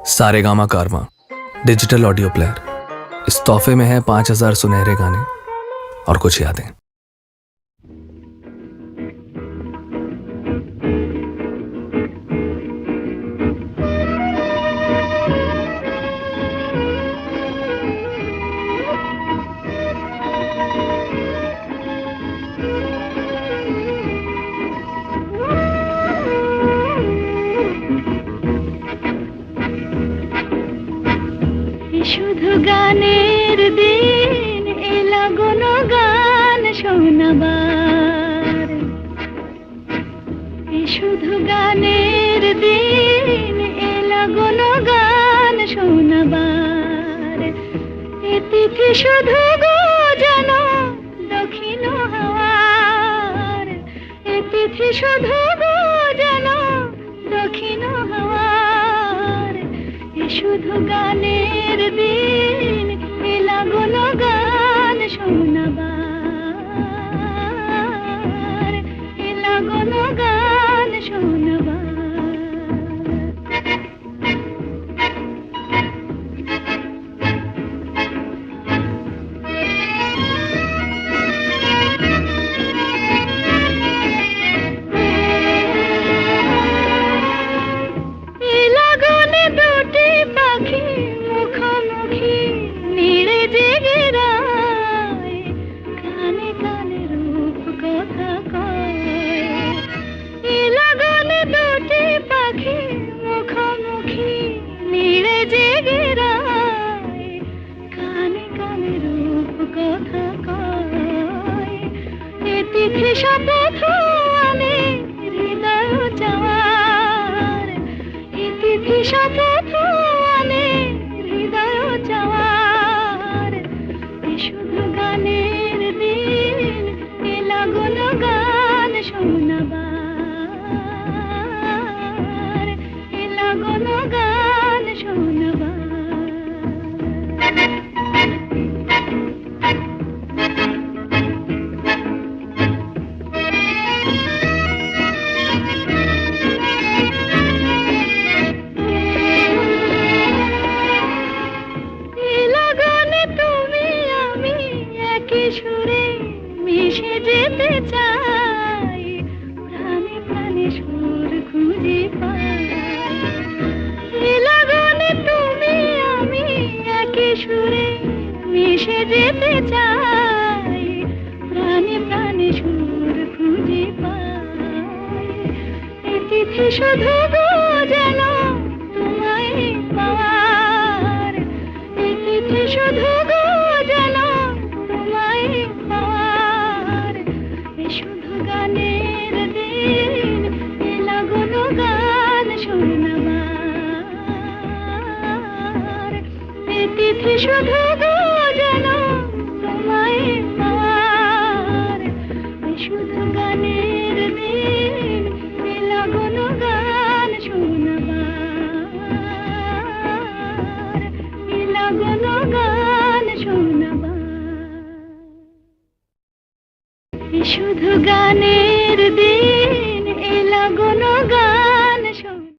सारेगामा कारवां digital audio player. इस तोहफे में है 5000 सुनहरे गाने और कुछ यादें। শুধু গানের দিন এলা কোনো গান শোনাবার, শুধু গানের দিন এলা কোনো গান শোনাবার। এ তিথি শুধু গো যেন দক্ষিণ হাওয়ার, এ তিথি শুধু গো যেন দক্ষিণ হাওয়ার। শুধু গানের দিন এলা কোনো গান শোনাবার, এলা কোনো গান শোনাবার। শপথ আনে হৃদয় চাওয়ার, এ তিথি শপথ আনে হৃদয় চাওয়ার। শুধু গানের দিন এলা কোনো গান শোনাবার, এলা কোনো গান শোনাবার। সুরে মিশে যেতে চাই, প্রাণে প্রাণে সুর খুঁজে পাই। লাগনে তুমি আমি একই সুরে মিশে যেতে চাই, প্রাণে প্রাণে সুর খুঁজে পাই। এ তিথি শুধু গো যেন তোমায় পাওয়ার, এ তিথি শুধু গো যেন পাওয়ার। শুধু গানের দিন এলা কোনো গান শোনাবার, এ তিথি শুধু গো যেন তোমায় পাওয়ার। শুধু গানের দিন এলা কোনো গান শোনাবার, এলা কোনো গান শোনাবার। শুধু গানে